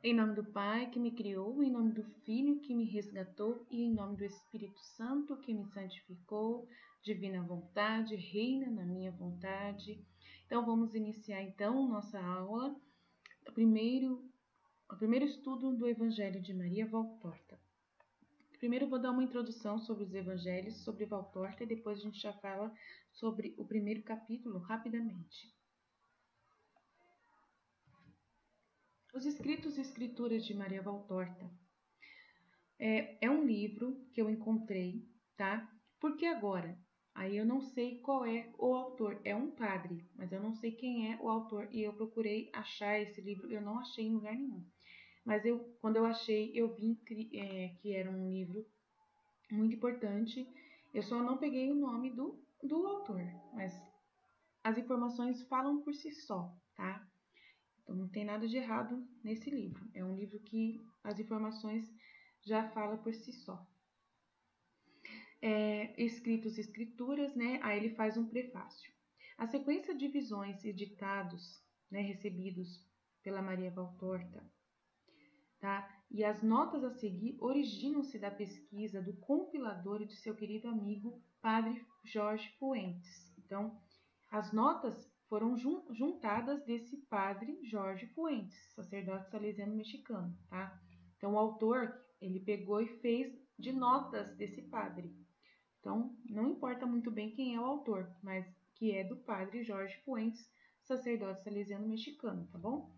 Em nome do Pai que me criou, em nome do Filho que me resgatou e em nome do Espírito Santo que me santificou, divina vontade, reina na minha vontade. Então vamos iniciar então nossa aula, o primeiro estudo do Evangelho de Maria Valtorta. Primeiro eu vou dar uma introdução sobre os evangelhos, sobre Valtorta, e depois a gente já fala sobre o primeiro capítulo rapidamente. Os Escritos e Escrituras de Maria Valtorta é um livro que eu encontrei, tá? Porque agora? Aí eu não sei qual é o autor. É um padre, mas eu não sei quem é o autor. E eu procurei achar esse livro, eu não achei em lugar nenhum. Mas quando eu achei, eu vi que era um livro muito importante. Eu só não peguei o nome do autor, mas as informações falam por si só, tá? Então não tem nada de errado nesse livro. É um livro que as informações já falam por si só. Escritos e escrituras, né? Aí ele faz um prefácio. A sequência de visões e ditados, né, recebidos pela Maria Valtorta, tá? E as notas a seguir originam-se da pesquisa do compilador e de seu querido amigo Padre Jorge Fuentes. Então, as notas foram juntadas desse Padre Jorge Fuentes, sacerdote salesiano mexicano, tá? Então, o autor, ele pegou e fez de notas desse padre. Então, não importa muito bem quem é o autor, mas que é do Padre Jorge Fuentes, sacerdote salesiano mexicano, tá bom?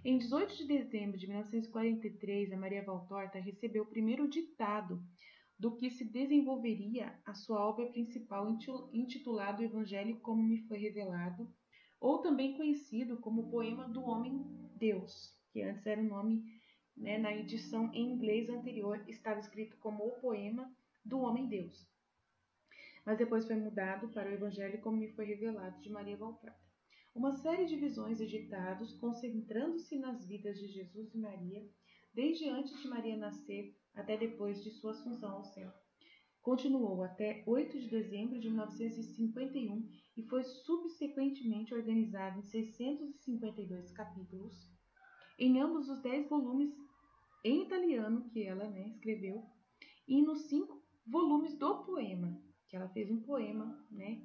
Em 18 de dezembro de 1943, a Maria Valtorta recebeu o primeiro ditado do que se desenvolveria a sua obra principal intitulado Evangelho como me foi revelado, ou também conhecido como Poema do Homem-Deus, que antes era o nome, né, na edição em inglês anterior estava escrito como o Poema do Homem-Deus, mas depois foi mudado para o Evangelho como me foi revelado de Maria Valtorta. Uma série de visões e ditados concentrando-se nas vidas de Jesus e Maria, desde antes de Maria nascer até depois de sua assunção ao céu. Continuou até 8 de dezembro de 1951 e foi subsequentemente organizado em 652 capítulos, em ambos os 10 volumes em italiano que ela, né, escreveu, e nos 5 volumes do poema, que ela fez um poema, né,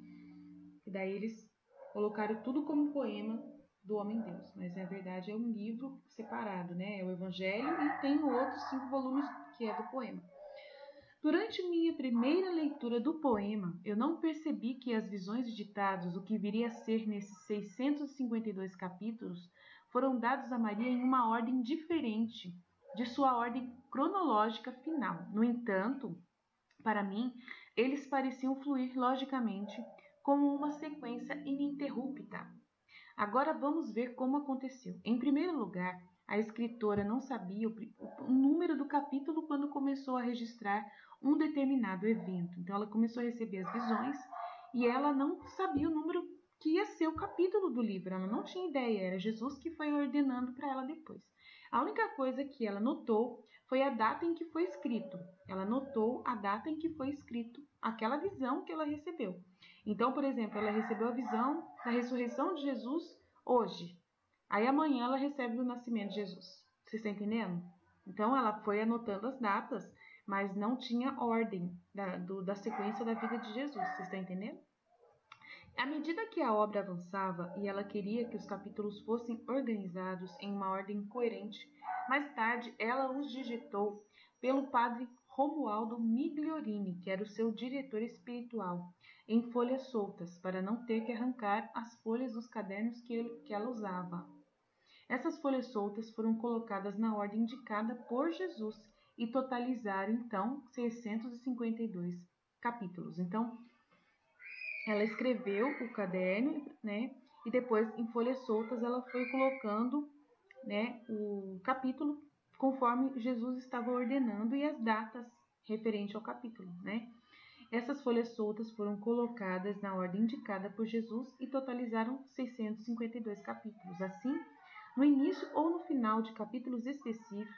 e daí eles colocaram tudo como poema do Homem-Deus, mas na verdade é um livro separado, né? É o Evangelho e tem outros 5 volumes que é do poema. Durante minha primeira leitura do poema, eu não percebi que as visões e ditados, o que viria a ser nesses 652 capítulos, foram dados a Maria em uma ordem diferente de sua ordem cronológica final. No entanto, para mim, eles pareciam fluir logicamente como uma sequência ininterrupta. Agora vamos ver como aconteceu. Em primeiro lugar, a escritora não sabia o número do capítulo quando começou a registrar um determinado evento. Então, ela começou a receber as visões e ela não sabia o número que ia ser o capítulo do livro. Ela não tinha ideia, era Jesus que foi ordenando para ela depois. A única coisa que ela notou foi a data em que foi escrito. Ela notou a data em que foi escrito aquela visão que ela recebeu. Então, por exemplo, ela recebeu a visão da ressurreição de Jesus hoje. Aí amanhã ela recebe o nascimento de Jesus. Você está entendendo? Então ela foi anotando as datas, mas não tinha ordem da sequência da vida de Jesus. Você está entendendo? À medida que a obra avançava e ela queria que os capítulos fossem organizados em uma ordem coerente, mais tarde ela os digitou pelo padre Romualdo Migliorini, que era o seu diretor espiritual, em folhas soltas, para não ter que arrancar as folhas dos cadernos que ela usava. Essas folhas soltas foram colocadas na ordem indicada por Jesus e totalizaram, então, 652 capítulos. Então, ela escreveu o caderno, né? E depois, em folhas soltas, ela foi colocando, né, o capítulo conforme Jesus estava ordenando e as datas referentes ao capítulo, né? Essas folhas soltas foram colocadas na ordem indicada por Jesus e totalizaram 652 capítulos. Assim, no início ou no final de capítulos específicos,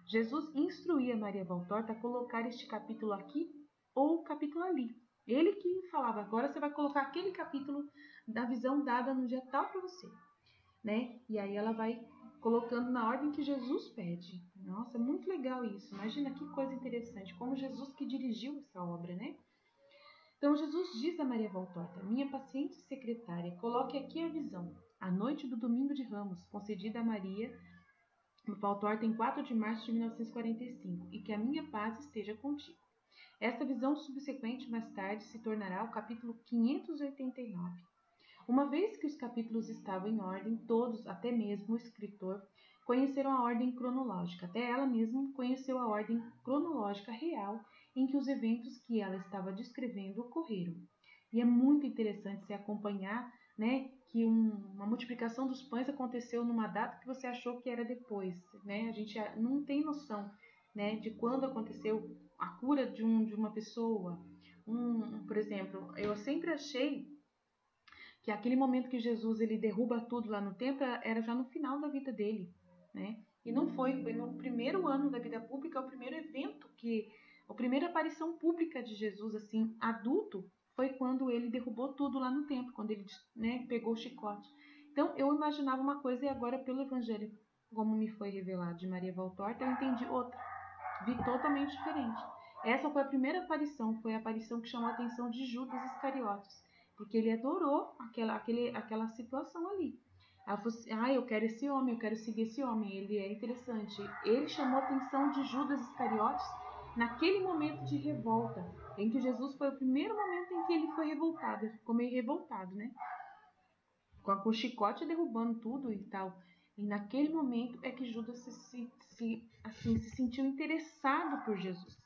Jesus instruía Maria Valtorta a colocar este capítulo aqui ou o capítulo ali. Ele que falava, agora você vai colocar aquele capítulo da visão dada no dia tal para você, né? E aí ela vai colocando na ordem que Jesus pede. Nossa, é muito legal isso. Imagina que coisa interessante, como Jesus que dirigiu essa obra, né? Então Jesus diz a Maria Valtorta: minha paciente secretária, coloque aqui a visão. A noite do domingo de Ramos, concedida a Maria Valtorta em 4 de março de 1945, e que a minha paz esteja contigo. Esta visão subsequente mais tarde se tornará o capítulo 589. Uma vez que os capítulos estavam em ordem, todos, até mesmo o escritor, conheceram a ordem cronológica. Até ela mesma conheceu a ordem cronológica real em que os eventos que ela estava descrevendo ocorreram. E é muito interessante se acompanhar, né, que uma multiplicação dos pães aconteceu numa data que você achou que era depois, né? A gente não tem noção, né, de quando aconteceu a cura de uma pessoa. Por exemplo, eu sempre achei que aquele momento que Jesus ele derruba tudo lá no templo era já no final da vida dele, né? E não foi no primeiro ano da vida pública, o primeiro evento a primeira aparição pública de Jesus assim, adulto, foi quando ele derrubou tudo lá no templo, quando ele, né, pegou o chicote. Então eu imaginava uma coisa e agora pelo evangelho, como me foi revelado de Maria Valtorta, eu entendi outra, vi totalmente diferente. Essa foi a primeira aparição, foi a aparição que chamou a atenção de Judas Iscariotes, porque ele adorou aquela situação ali. Ela falou assim, eu quero esse homem, eu quero seguir esse homem, ele é interessante. Ele chamou a atenção de Judas Iscariotes naquele momento de revolta, em que Jesus foi o primeiro momento em que ele foi revoltado, ele ficou meio revoltado, né? Com o chicote derrubando tudo e tal. E naquele momento é que Judas se sentiu interessado por Jesus.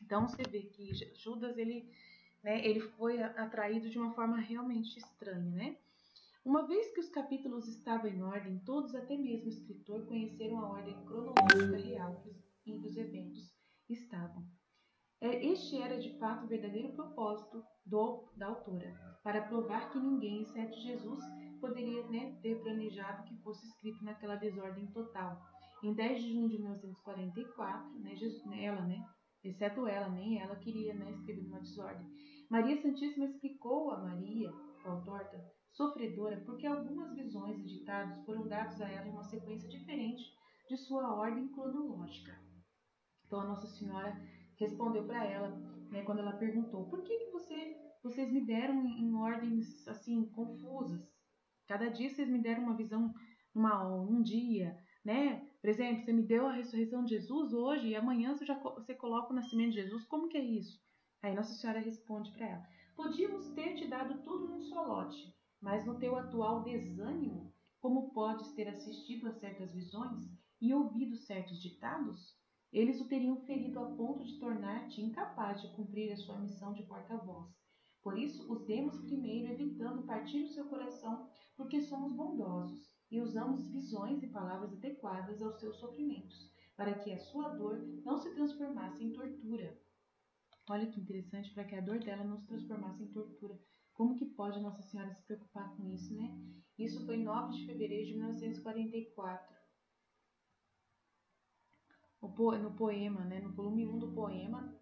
Então você vê que Judas ele foi atraído de uma forma realmente estranha, né? Uma vez que os capítulos estavam em ordem, todos, até mesmo o escritor, conheceram a ordem cronológica real em que os eventos estavam. Este era de fato o verdadeiro propósito da autora, para provar que ninguém, exceto Jesus, poderia, né, ter planejado que fosse escrito naquela desordem total. Em 10 de junho de 1944, exceto ela, nem ela queria, né, escrever numa desordem. Maria Santíssima explicou a Maria Valtorta, sofredora, porque algumas visões e ditados foram dados a ela em uma sequência diferente de sua ordem cronológica. Então a Nossa Senhora respondeu para ela, né, quando ela perguntou: por que vocês me deram em ordens assim confusas? Cada dia vocês me deram uma visão um dia, né? Por exemplo, você me deu a ressurreição de Jesus hoje e amanhã você coloca o nascimento de Jesus. Como que é isso? Aí Nossa Senhora responde para ela: podíamos ter te dado tudo num só lote, mas no teu atual desânimo, como podes ter assistido a certas visões e ouvido certos ditados? Eles o teriam ferido a ponto de tornar-te incapaz de cumprir a sua missão de porta-voz. Por isso, os demos primeiro, evitando partir o seu coração, porque somos bondosos e usamos visões e palavras adequadas aos seus sofrimentos, para que a sua dor não se transformasse em tortura. Olha que interessante, para que a dor dela não se transformasse em tortura. Como que pode Nossa Senhora se preocupar com isso, né? Isso foi em 9 de fevereiro de 1944. No poema, né, no volume 1 do poema,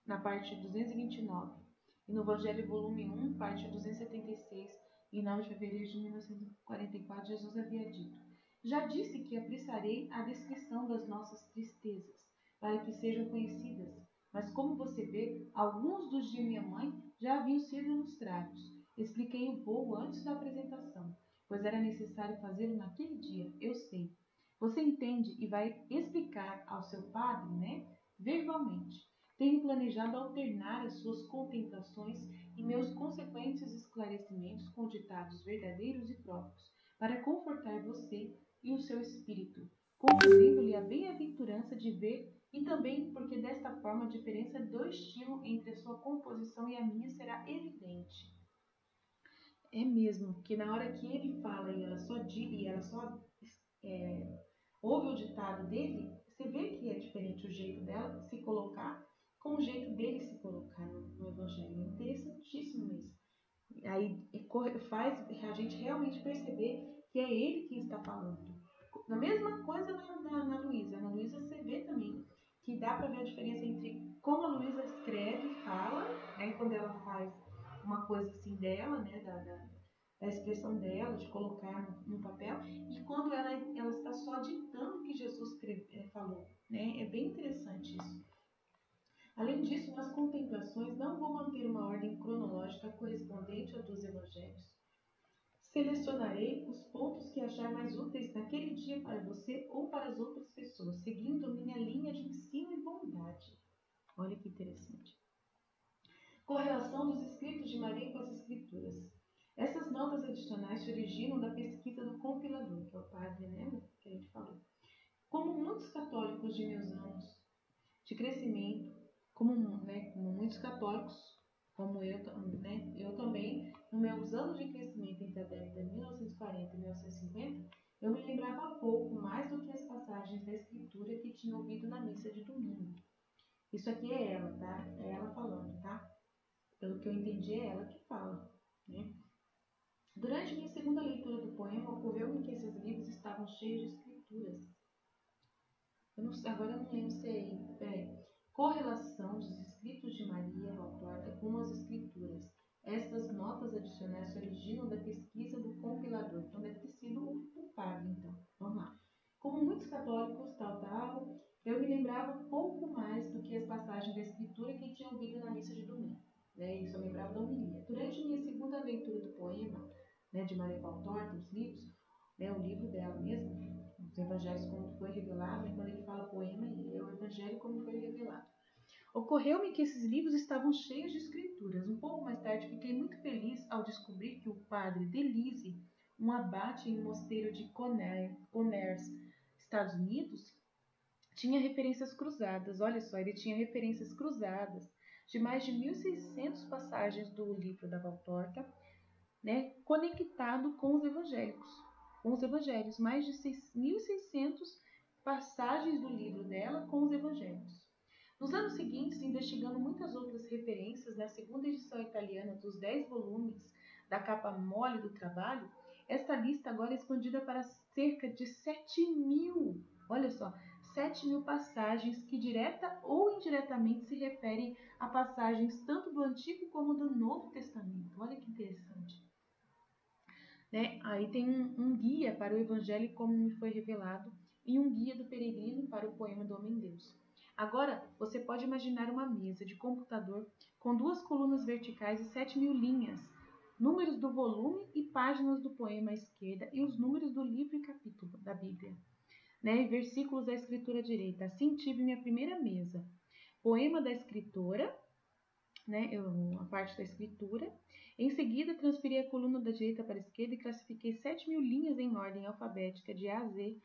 na parte 229, e no Evangelho, volume 1, parte 276, em 9 de fevereiro de 1944, Jesus havia dito: já disse que apressarei a descrição das nossas tristezas, para que sejam conhecidas, mas como você vê, alguns dos de minha mãe já haviam sido ilustrados. Expliquei o voo antes da apresentação, pois era necessário fazê-lo naquele dia, eu sei. Você entende e vai explicar ao seu padre, né, verbalmente. Tenho planejado alternar as suas contemplações e meus consequentes esclarecimentos com ditados verdadeiros e próprios, para confortar você e o seu espírito, concedendo-lhe a bem-aventurança de ver e também porque desta forma a diferença do estilo entre a sua composição e a minha será evidente. É mesmo que na hora que ele fala e ela só ouve o ditado dele, você vê que é diferente o jeito dela se colocar com o jeito dele se colocar no Evangelho. É interessantíssimo isso. Aí faz a gente realmente perceber que é ele que está falando. A mesma coisa na Luísa. Na Luísa você vê também que dá para ver a diferença entre como a Luísa escreve e fala, né, quando ela faz uma coisa assim dela, né, da expressão dela, de colocar no papel, e quando ela Jesus falou, né? É bem interessante isso. Além disso, nas contemplações não vou manter uma ordem cronológica correspondente à dos evangelhos. Selecionarei os pontos que achar mais úteis naquele dia para você ou para as outras pessoas, seguindo minha linha de ensino e bondade. Olha que interessante. Correlação dos escritos de Maria com as escrituras. Essas notas adicionais se originam da pesquisa do compilador, que é o padre, né, que a gente falou. Como muitos católicos de meus anos de crescimento, como muitos católicos, como eu também, nos meus anos de crescimento entre a década de 1940 e 1950, eu me lembrava pouco mais do que as passagens da Escritura que tinha ouvido na missa de domingo. Isso aqui é ela, tá? É ela falando, tá? Pelo que eu entendi, é ela que fala, né? Durante minha segunda leitura do poema, ocorreu-me que esses livros estavam cheios de escrituras. Agora eu não lembro se correlação dos escritos de Maria Valtorta com as escrituras. Estas notas adicionais se originam da pesquisa do compilador. Então deve ter sido o padre, então. Vamos lá. Como muitos católicos, eu me lembrava pouco mais do que as passagens da escritura que tinha ouvido na missa de domingo. Né? Isso eu lembrava da homilia. Durante minha segunda leitura do poema, né, de Maria Valtorta, os livros, né, o livro dela mesmo, os evangelhos como foi revelado, e quando ele fala poema, é o evangelho como foi revelado. Ocorreu-me que esses livros estavam cheios de escrituras. Um pouco mais tarde, fiquei muito feliz ao descobrir que o padre Delise, um abate em um mosteiro de Conners, Estados Unidos, tinha referências cruzadas. Olha só, ele tinha referências cruzadas de mais de 1.600 passagens do livro da Valtorta, né, conectado com os evangelhos, mais de 1.600 passagens do livro dela com os evangelhos. Nos anos seguintes, investigando muitas outras referências na segunda edição italiana dos 10 volumes da capa mole do trabalho, esta lista agora é expandida para cerca de 7.000, olha só, 7.000 passagens que direta ou indiretamente se referem a passagens tanto do Antigo como do Novo Testamento. Olha que interessante. Né? Aí tem um guia para o Evangelho como me foi revelado e um guia do peregrino para o poema do Homem-Deus. Agora, você pode imaginar uma mesa de computador com 2 colunas verticais e 7.000 linhas, números do volume e páginas do poema à esquerda e os números do livro e capítulo da Bíblia, né? E versículos da escritura à direita. Assim tive minha primeira mesa. Poema da escritora, né, a parte da escritura. Em seguida, transferi a coluna da direita para a esquerda e classifiquei 7.000 linhas em ordem alfabética, de A a Z,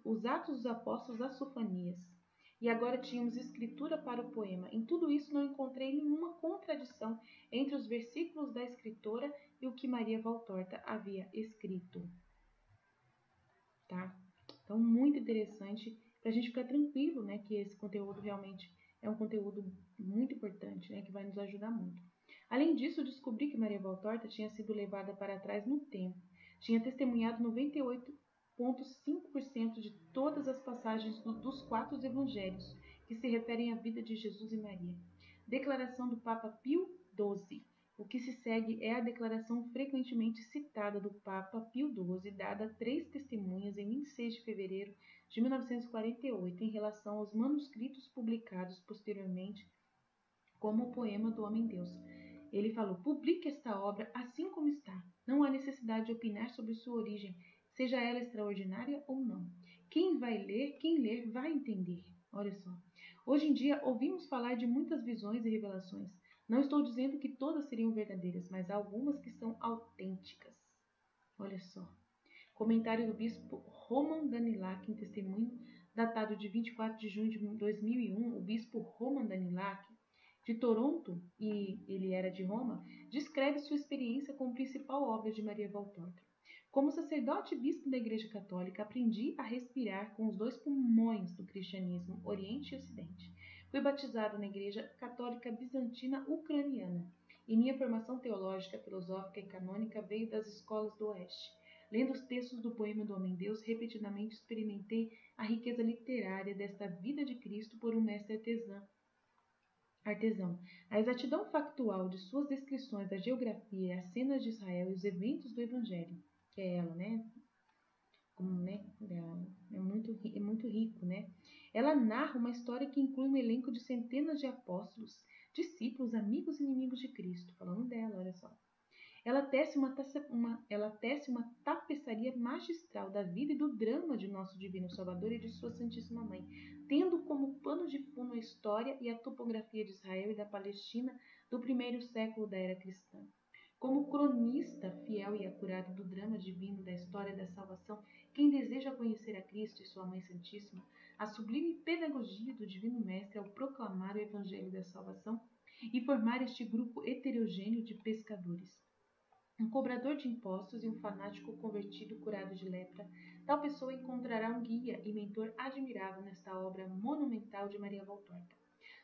os Atos dos Apóstolos às Sofonias. E agora tínhamos escritura para o poema. Em tudo isso não encontrei nenhuma contradição entre os versículos da escritora e o que Maria Valtorta havia escrito. Tá? Então, muito interessante para a gente ficar tranquilo, né, que esse conteúdo realmente é um conteúdo muito importante, né, que vai nos ajudar muito. Além disso, descobri que Maria Valtorta tinha sido levada para trás no tempo. Tinha testemunhado 98,5% de todas as passagens dos 4 evangelhos que se referem à vida de Jesus e Maria. Declaração do Papa Pio XII. O que se segue é a declaração frequentemente citada do Papa Pio XII, dada a 3 testemunhas em 26 de fevereiro de 1948, em relação aos manuscritos publicados posteriormente como o poema do Homem-Deus. Ele falou: publique esta obra assim como está. Não há necessidade de opinar sobre sua origem, seja ela extraordinária ou não. Quem ler, vai entender. Olha só. Hoje em dia, ouvimos falar de muitas visões e revelações. Não estou dizendo que todas seriam verdadeiras, mas há algumas que são autênticas. Olha só. Comentário do bispo Roman Danilac, em testemunho, datado de 24 de junho de 2001, o bispo Roman Danilac, de Toronto, e ele era de Roma, descreve sua experiência com a principal obra de Maria Valtorta. Como sacerdote e bispo da Igreja Católica, aprendi a respirar com os 2 pulmões do cristianismo, Oriente e Ocidente. Fui batizado na Igreja Católica Bizantina Ucraniana, e minha formação teológica, filosófica e canônica veio das escolas do Oeste. Lendo os textos do poema do Homem-Deus, repetidamente experimentei a riqueza literária desta vida de Cristo por um mestre artesão. A exatidão factual de suas descrições da geografia, as cenas de Israel e os eventos do Evangelho, que é ela, né? como, né, é muito rico, né? Ela narra uma história que inclui um elenco de centenas de apóstolos, discípulos, amigos e inimigos de Cristo. Falando dela, olha só. Ela tece uma tapeçaria magistral da vida e do drama de nosso Divino Salvador e de sua Santíssima Mãe, tendo como pano de fundo a história e a topografia de Israel e da Palestina do primeiro século da era cristã. Como cronista fiel e acurado do drama divino da história da salvação, quem deseja conhecer a Cristo e sua Mãe Santíssima, a sublime pedagogia do Divino Mestre ao proclamar o Evangelho da Salvação e formar este grupo heterogêneo de pescadores. Um cobrador de impostos e um fanático convertido curado de lepra, tal pessoa encontrará um guia e mentor admirável nesta obra monumental de Maria Valtorta.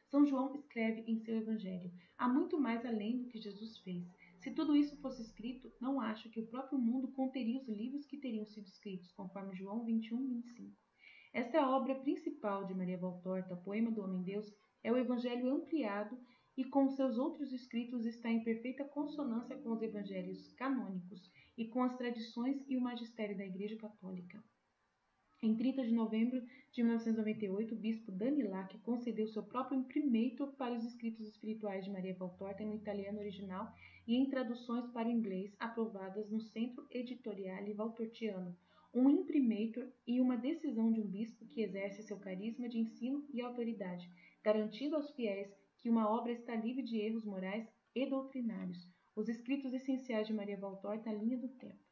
São João escreve em seu Evangelho: há muito mais além do que Jesus fez. Se tudo isso fosse escrito, não acho que o próprio mundo conteria os livros que teriam sido escritos, conforme João 21:25. Esta é a obra principal de Maria Valtorta, Poema do Homem-Deus, é o Evangelho ampliado e com seus outros escritos está em perfeita consonância com os evangelhos canônicos e com as tradições e o magistério da Igreja Católica. Em 30 de novembro de 1998, o bispo Danilac concedeu seu próprio imprimatur para os escritos espirituais de Maria Valtorta no italiano original e em traduções para o inglês aprovadas no Centro Editoriale Valtortiano, um imprimatur e uma decisão de um bispo que exerce seu carisma de ensino e autoridade, garantindo aos fiéis que uma obra está livre de erros morais e doutrinários. Os escritos essenciais de Maria Valtorta, a linha do tempo,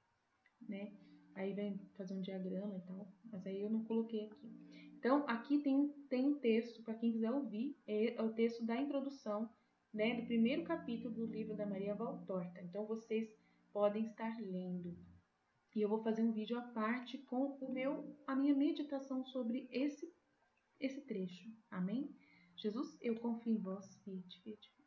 né? Aí vem fazer um diagrama e tal, mas aí eu não coloquei aqui. Então, aqui tem um texto, para quem quiser ouvir, é o texto da introdução, né, do primeiro capítulo do livro da Maria Valtorta. Então, vocês podem estar lendo. E eu vou fazer um vídeo à parte com a minha meditação sobre esse trecho. Amém? Jesus, eu confio em vós. Fiat, fiat, fiat.